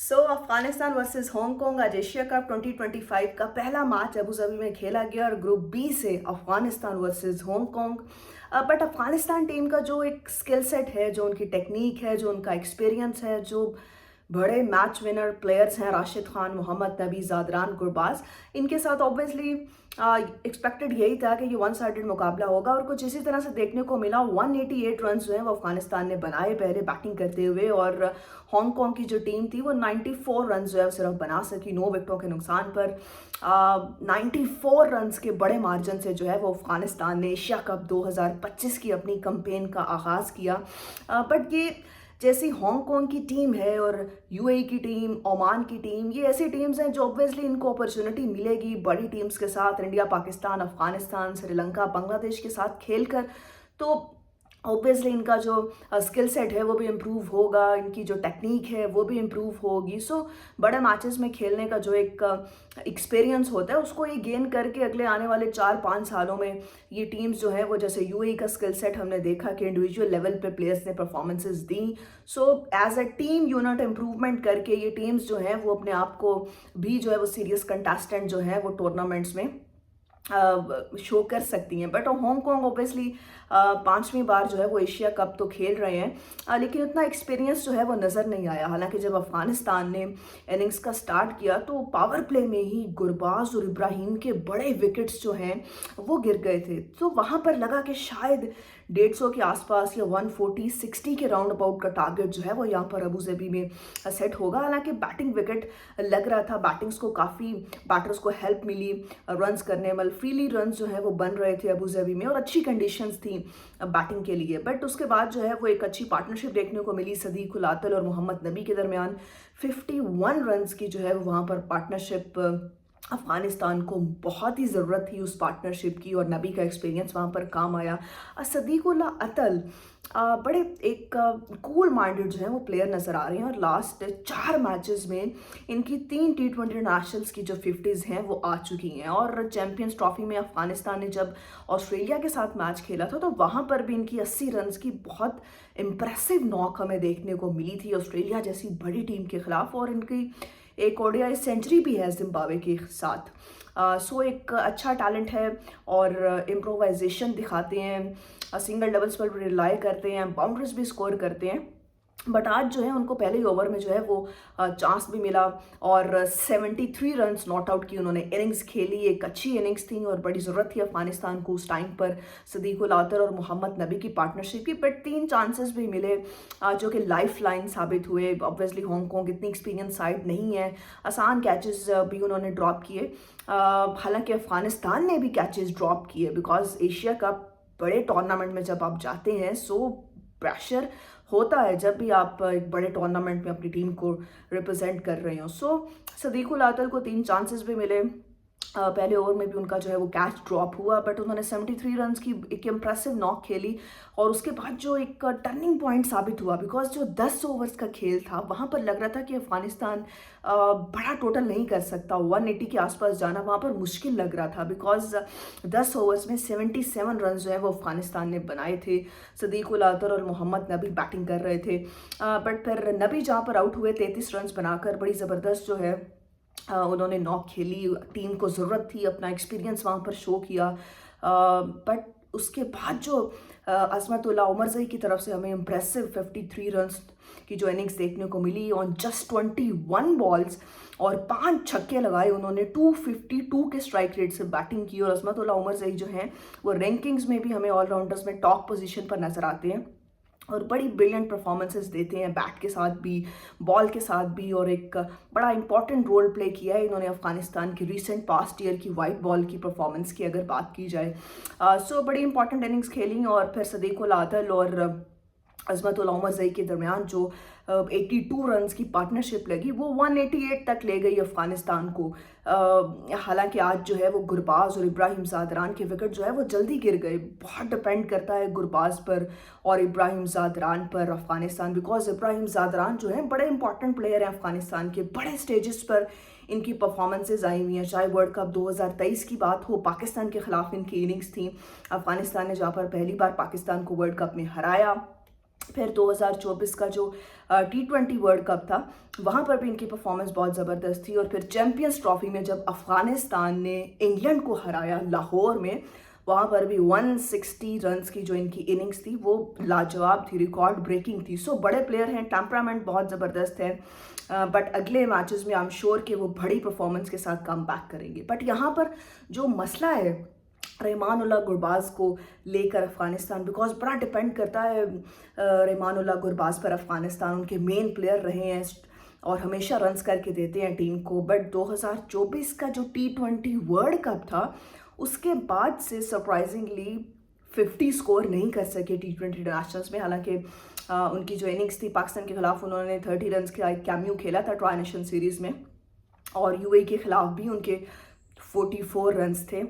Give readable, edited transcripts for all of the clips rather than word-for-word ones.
Afghanistan versus Hong Kong आज Asia cup 2025 का पहला मैच अबू धाबी में खेला गया और ग्रुप बी से Afghanistan versus Hong Kong. But Afghanistan team का जो एक स्किल सेट है, जो उनकी टेक्निक है, जो उनका एक्सपीरियंस है, जो बड़े मैच विनर प्लेयर्स हैं राशिद खान, मोहम्मद नबी, जादरान, गुरबाज, इनके साथ ऑब्वियसली एक्सपेक्टेड यही था कि ये वन साइडेड मुकाबला होगा और कुछ इसी तरह से देखने को मिला। 188 रन जो है वो अफगानिस्तान ने बनाए पहले बैटिंग करते हुए, और हांगकांग की जो टीम थी वो 94 रन जो है वो सिर्फ बना सकी 9 विकेटों के नुकसान पर। 94 रन के बड़े मार्जिन से जो है वो अफगानिस्तान ने एशिया कप 2025 की अपनी कैंपेन का आगाज़ किया। बट ये जैसी हांगकांग की टीम है और यूएई की टीम, ओमान की टीम, ये ऐसी टीम्स हैं जो ऑब्वियसली इनको अपॉर्चुनिटी मिलेगी बड़ी टीम्स के साथ, इंडिया, पाकिस्तान, अफगानिस्तान, श्रीलंका, बांग्लादेश के साथ खेलकर, तो ऑब्वियसली इनका जो स्किल सेट है वो भी इम्प्रूव होगा, इनकी जो टेक्निक है वो भी इम्प्रूव होगी। सो बड़े मैचेस में खेलने का जो एक एक्सपीरियंस होता है उसको ये गेन करके अगले आने वाले 4-5 सालों में ये टीम्स जो है वो, जैसे यूएई का स्किल सेट हमने देखा कि इंडिविजुअल लेवल पे प्लेयर्स ने परफॉर्मेंसेस दी, so as a team unit improvement करके ये टीम्स जो हैं वो अपने आप को भी जो है वो सीरियस कंटेस्टेंट जो है वो टूर्नामेंट्स में शो कर सकती हैं। बट हांगकांग ऑब्वियसली 5वीं बार जो है वो एशिया कप तो खेल रहे हैं, लेकिन उतना एक्सपीरियंस जो है वो नज़र नहीं आया। हालांकि जब अफगानिस्तान ने इनिंग्स का स्टार्ट किया तो पावर प्ले में ही गुरबाज और इब्राहिम के बड़े विकेट्स जो हैं वो गिर गए थे, तो वहाँ पर लगा कि शायद 150 के आसपास या 140-60 के राउंड अबाउट का टारगेट जो है वो यहाँ पर अबू धाबी में सेट होगा। हालांकि बैटिंग विकेट लग रहा था, बैटिंग्स को काफ़ी बैटर्स को हेल्प मिली रन्स करने में, फ्रीली रन्स जो है वो बन रहे थे अबू धाबी में और अच्छी कंडीशंस थी बैटिंग के लिए। बट उसके बाद जो है वो एक अच्छी पार्टनरशिप देखने को मिली सदीक उल आतल और मोहम्मद नबी के दरमियान। 51 रन्स की जो है वहाँ पर पार्टनरशिप अफगानिस्तान को बहुत ही ज़रूरत थी उस पार्टनरशिप की, और नबी का एक्सपीरियंस वहाँ पर काम आया। सदीकुल्ला अतल बड़े एक कूल माइंडेड जो है वो प्लेयर नज़र आ रहे हैं, और लास्ट 4 मैचेस में इनकी 3 T20 इंटरनेशनल्स की जो 50s हैं वो आ चुकी हैं। और चैम्पियंस ट्रॉफी में अफगानिस्तान ने जब ऑस्ट्रेलिया के साथ मैच खेला था तो वहाँ पर भी इनकी 80 रन की बहुत इम्प्रेसिव नॉक हमें देखने को मिली थी ऑस्ट्रेलिया जैसी बड़ी टीम के खिलाफ, और इनकी एक ओडीआई सेंचुरी भी है जिम्बाब्वे के साथ। सो एक अच्छा टैलेंट है और इम्प्रोवाइजेशन दिखाते हैं, सिंगल डबल्स पर रिलाई करते हैं, बाउंड्रीज भी स्कोर करते हैं। बट आज जो है उनको पहले ही ओवर में जो है वो चांस भी मिला और 73 रन्स नॉट आउट की उन्होंने इनिंग्स खेली। एक अच्छी इनिंग्स थी और बड़ी ज़रूरत थी अफगानिस्तान को उस टाइम पर सदीक उल आतर और मोहम्मद नबी की पार्टनरशिप की। बट 3 चांसेस भी मिले जो कि लाइफ लाइन साबित हुए। ऑब्वियसली हांगकांग इतनी एक्सपीरियंस साइड नहीं है, आसान कैचेस भी उन्होंने ड्रॉप किए। हालांकि अफगानिस्तान ने भी कैचेस ड्रॉप किए, बिकॉज एशिया कप बड़े टूर्नामेंट में जब आप जाते हैं सो प्रेशर होता है जब भी आप एक बड़े टूर्नामेंट में अपनी टीम को रिप्रेजेंट कर रहे हो। सो सदीक उल आतल को 3 चांसेस भी मिले, पहले ओवर में भी उनका जो है वो कैच ड्रॉप हुआ, बट उन्होंने 73 रन्स की एक इम्प्रेसिव नॉक खेली। और उसके बाद जो एक टर्निंग पॉइंट साबित हुआ, बिकॉज जो 10 ओवर्स का खेल था वहाँ पर लग रहा था कि अफगानिस्तान बड़ा टोटल नहीं कर सकता, 180 के आसपास जाना वहाँ पर मुश्किल लग रहा था, बिकॉज 10 ओवर्स में 77 रन जो है वो अफगानिस्तान ने बनाए थे। सदीक उल आतर और मोहम्मद नबी बैटिंग कर रहे थे, बट फिर नबी जहाँ पर आउट हुए 33 रन बनाकर बड़ी ज़बरदस्त जो है उन्होंने नॉक खेली। टीम को ज़रूरत थी, अपना एक्सपीरियंस वहाँ पर शो किया। बट उसके बाद जो अजमतुल्लाह उमरज़ई की तरफ से हमें इम्प्रेसिव 53 रन्स की जो इनिंग्स देखने को मिली ऑन जस्ट 21 बॉल्स और 5 छक्के लगाए उन्होंने, 252 के स्ट्राइक रेट से बैटिंग की। और अजमतुल्लाह उमरज़ई जो हैं वो रैंकिंग्स में भी हमें ऑलराउंडर्स में टॉप पोजीशन पर नज़र आते हैं और बड़ी ब्रिलियंट परफॉर्मेंसेस देते हैं बैट के साथ भी, बॉल के साथ भी। और एक बड़ा इंपॉर्टेंट रोल प्ले किया है इन्होंने अफगानिस्तान की रिसेंट पास्ट ईयर की वाइट बॉल की परफॉर्मेंस की अगर बात की जाए। सो बड़ी इंपॉर्टेंट इनिंग्स खेली और फिर सदीक उल आतल और अजमतुल्लाह उमरज़ई के दरमियान जो 82 रन्स की पार्टनरशिप लगी वो 188 तक ले गई अफगानिस्तान को। हालांकि आज जो है वो गुरबाज और इब्राहिम ज़ादरान के विकेट जो है वो जल्दी गिर गए। बहुत डिपेंड करता है गुरबाज पर और इब्राहिम ज़ादरान पर अफगानिस्तान, बिकॉज इब्राहिम ज़ादरान जो है बड़े इंपॉर्टेंट प्लेयर हैं अफगानिस्तान के, बड़े स्टेजेस पर इनकी परफॉर्मेंसेज आई हुई हैं, चाहे वर्ल्ड कप 2023 की बात हो, पाकिस्तान के खिलाफ इनकी इनिंग्स थी, अफगानिस्तान ने जहाँ पर पहली बार पाकिस्तान को वर्ल्ड कप में हराया, फिर 2024 का जो T20 वर्ल्ड कप था वहाँ पर भी इनकी परफॉर्मेंस बहुत ज़बरदस्त थी। और फिर चैंपियंस ट्रॉफी में जब अफगानिस्तान ने इंग्लैंड को हराया लाहौर में, वहाँ पर भी 160 रन्स की जो इनकी इनिंग्स थी वो लाजवाब थी, रिकॉर्ड ब्रेकिंग थी। सो बड़े प्लेयर हैं, टेम्परामेंट बहुत ज़बरदस्त है, बट अगले मैचेस में आई एम श्योर कि वो बड़ी परफॉर्मेंस के साथ कम बैक करेंगे। बट यहाँ पर जो मसला है रहमानुल्लाह गुरबाज को लेकर अफगानिस्तान, बिकॉज बड़ा डिपेंड करता है रहमानुल्लाह गुरबाज पर। अफगानिस्तान उनके मेन प्लेयर रहे हैं और हमेशा रन्स करके देते हैं टीम को। बट 2024 का जो T20 वर्ल्ड कप था उसके बाद से सरप्राइजिंगली 50 स्कोर नहीं कर सके T20 इंटरनेशनल्स में। हालांकि उनकी जो इनिंग्स थी पाकिस्तान के खिलाफ, उन्होंने 30 रन्स का एक कैमियो खेला था ट्राई नेशन सीरीज़ में, और यूएई के खिलाफ भी उनके 44 रन्स थे।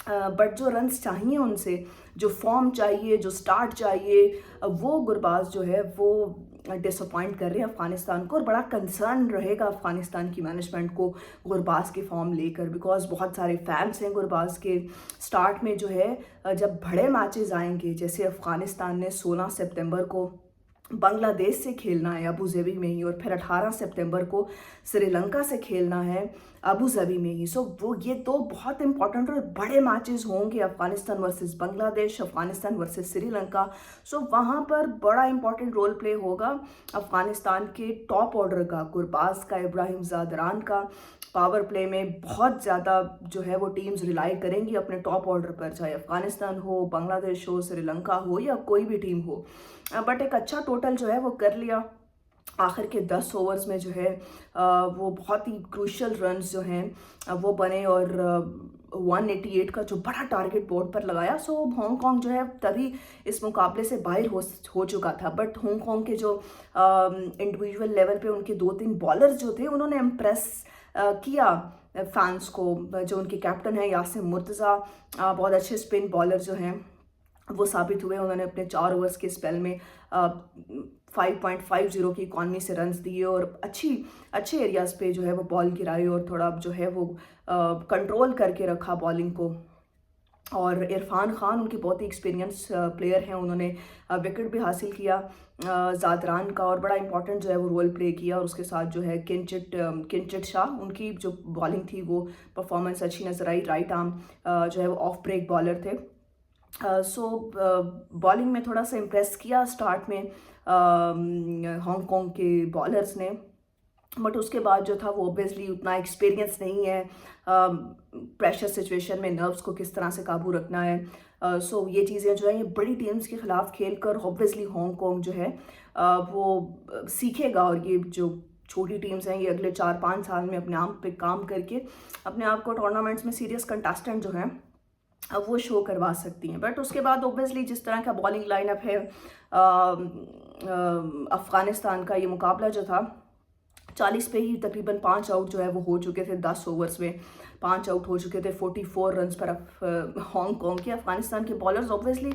बट जो रन्स चाहिए उनसे, जो फॉर्म चाहिए, जो स्टार्ट चाहिए, वो गुरबाज जो है वो डिसअपॉइंट कर रहे हैं अफगानिस्तान को। और बड़ा कंसर्न रहेगा अफगानिस्तान की मैनेजमेंट को गुरबाज की फॉर्म लेकर, बिकॉज बहुत सारे फैंस हैं गुरबाज के। स्टार्ट में जो है जब बड़े मैचेस आएंगे, जैसे अफगानिस्तान ने 16 सितंबर को बांग्लादेश से खेलना है अबू धाबी में ही, और फिर 18 सितंबर को श्रीलंका से खेलना है अबू धाबी में ही। सो वो ये दो बहुत इंपॉर्टेंट और बड़े मैचेस होंगे, अफगानिस्तान वर्सेस बांग्लादेश, अफगानिस्तान वर्सेस श्रीलंका। सो वहाँ पर बड़ा इंपॉर्टेंट रोल प्ले होगा अफगानिस्तान के टॉप ऑर्डर का, गुरबाज का, इब्राहिम ज़ादरान का। पावर प्ले में बहुत ज़्यादा जो है वो टीम्स रिलाई करेंगी अपने टॉप ऑर्डर पर, चाहे अफगानिस्तान हो, बांग्लादेश हो, श्रीलंका हो या कोई भी टीम हो। बट एक अच्छा टोटल जो है वो कर लिया आखिर के 10 ओवर्स में जो है वो बहुत ही क्रूशियल रन्स जो हैं वो बने, और 188 का जो बड़ा टारगेट बोर्ड पर लगाया। सो हांगकांग जो है तभी इस मुकाबले से बाहर हो चुका था। बट हांगकांग के जो इंडिविजुअल लेवल पे उनके 2-3 बॉलर्स जो थे उन्होंने इम्प्रेस किया फैंस को। जो उनके कैप्टन है यासिम मुर्तज़ा, बहुत अच्छे स्पिन बॉलर जो हैं वो साबित हुए। उन्होंने अपने 4 ओवर्स के स्पेल में 5.50 की इकॉनमी से रन्स दिए और अच्छे एरियाज़ पे जो है वो बॉल गिराई और थोड़ा जो है वो कंट्रोल करके रखा बॉलिंग को। और इरफान खान उनके बहुत ही एक्सपीरियंस प्लेयर हैं, उन्होंने विकेट भी हासिल किया ज़ादरान का, और बड़ा इंपॉर्टेंट जो है वो रोल प्ले किया। और उसके साथ जो है किंचित शाह, उनकी जो बॉलिंग थी वो परफॉर्मेंस अच्छी नजर आई। राइट आर्म जो है वो ऑफ ब्रेक बॉलर थे। सो बॉलिंग में थोड़ा सा इम्प्रेस किया स्टार्ट में हांगकांग के बॉलर्स ने, बट उसके बाद जो था वो ऑब्वियसली उतना एक्सपीरियंस नहीं है प्रेशर सिचुएशन में नर्व्स को किस तरह से काबू रखना है। सो ये चीज़ें जो है ये बड़ी टीम्स के खिलाफ खेलकर ऑब्वियसली हांगकांग जो है वो सीखेगा, और ये जो छोटी टीम्स हैं ये अगले 4-5 साल में अपने आप पे काम करके अपने आप को टूर्नामेंट्स में सीरियस कंटेस्टेंट जो हैं अब वो शो करवा सकती हैं। बट उसके बाद ऑब्वियसली जिस तरह का बॉलिंग लाइनअप है अफ़गानिस्तान का, ये मुकाबला जो था 40 पे ही तकरीबन 5 आउट जो है वो हो चुके थे। 10 ओवर्स में 5 आउट हो चुके थे 44 रन्स पर हांगकांग के। अफगानिस्तान के bowlers obviously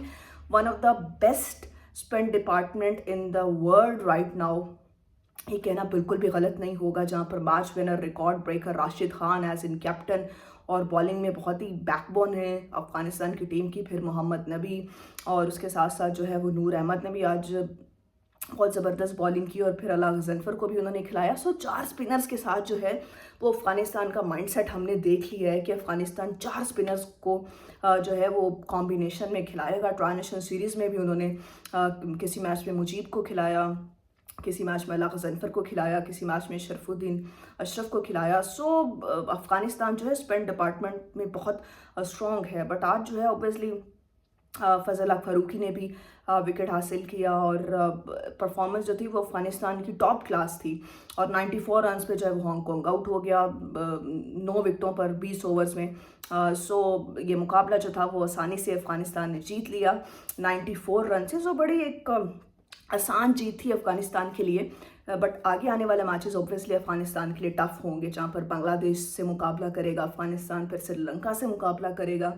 one of the best spin department in the world right now, ये कहना बिल्कुल भी गलत नहीं होगा, जहाँ पर match winner, record breaker Rashid Khan as in captain, और बॉलिंग में बहुत ही बैकबोन है अफगानिस्तान की टीम की। फिर मोहम्मद नबी, और उसके साथ साथ जो है वो नूर अहमद ने भी आज बहुत ज़बरदस्त बॉलिंग की, और फिर अला गजनफर को भी उन्होंने खिलाया। सो 4 स्पिनर्स के साथ जो है वो अफगानिस्तान का माइंडसेट हमने देख लिया है कि अफगानिस्तान 4 स्पिनर्स को जो है वो कॉम्बिनेशन में खिलाएगा। ट्राई नेशन सीरीज़ में भी उन्होंने किसी मैच में मुजीब को खिलाया, किसी मैच में अला गजनफर को खिलाया, किसी मैच में शरफुद्दीन अशरफ को खिलाया। सो अफगानिस्तान जो है स्पिन डिपार्टमेंट में बहुत स्ट्रॉन्ग है। बट आज जो है ऑब्वियसली फजल हक फारूकी ने भी विकेट हासिल किया, और परफॉर्मेंस जो थी वो अफगानिस्तान की टॉप क्लास थी, और 94 रन्स पे जो है वो हांगकांग आउट हो गया 9 विकेटों पर 20 ओवर्स में। सो ये मुकाबला जो था वो आसानी से अफगानिस्तान ने जीत लिया 94 रन से। सो बड़ी एक आसान जीत थी अफगानिस्तान के लिए। बट आगे आने वाले मैचेस ऑब्वियसली अफगानिस्तान के लिए टफ होंगे, जहाँ पर बांग्लादेश से मुकाबला करेगा अफगानिस्तान, फिर श्रीलंका से मुकाबला करेगा,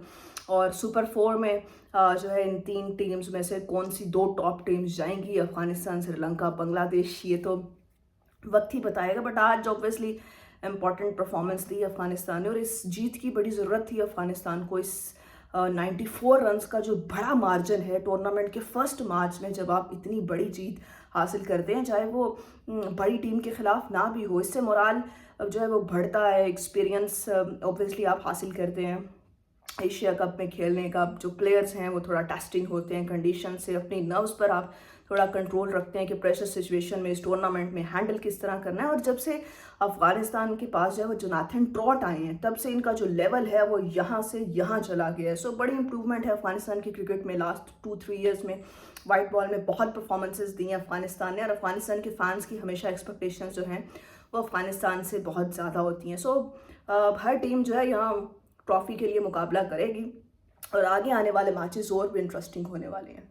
और सुपर 4 में जो है इन 3 टीम्स में से कौन सी 2 टॉप टीम्स जाएंगी, अफगानिस्तान, श्रीलंका, बांग्लादेश, ये तो वक्त ही बताएगा। बट आज ऑब्वियसली इम्पॉर्टेंट परफॉर्मेंस दी अफगानिस्तान ने, और इस जीत की बड़ी ज़रूरत थी अफगानिस्तान को। इस 94 रन्स का जो बड़ा मार्जिन है टूर्नामेंट के फर्स्ट मैच में, जब आप इतनी बड़ी जीत हासिल करते हैं, चाहे वो बड़ी टीम के खिलाफ ना भी हो, इससे मोराल जो है वो बढ़ता है। एक्सपीरियंस ऑब्वियसली आप हासिल करते हैं। एशिया कप में खेलने का जो प्लेयर्स हैं वो थोड़ा टेस्टिंग होते हैं कंडीशन से, अपनी नर्व्स पर आप थोड़ा कंट्रोल रखते हैं कि प्रेशर सिचुएशन में इस टूर्नामेंट में हैंडल किस तरह करना है। और जब से अफगानिस्तान के पास जो है वो जोनाथन ट्रॉट आए हैं, तब से इनका जो लेवल है वो यहाँ से यहाँ चला गया है। सो बड़ी इंप्रूवमेंट है अफगानिस्तान की क्रिकेट में लास्ट 2-3 ईयर्स में। वाइट बॉल में बहुत परफॉर्मेंसेस दी हैं अफगानिस्तान ने, और अफगानिस्तान के फैंस की हमेशा एक्सपेक्टेशंस जो हैं वो अफगानिस्तान से बहुत ज़्यादा होती हैं। सो हर टीम जो है यहाँ ट्रॉफी के लिए मुकाबला करेगी, और आगे आने वाले मैचेस और भी इंटरेस्टिंग होने वाले हैं।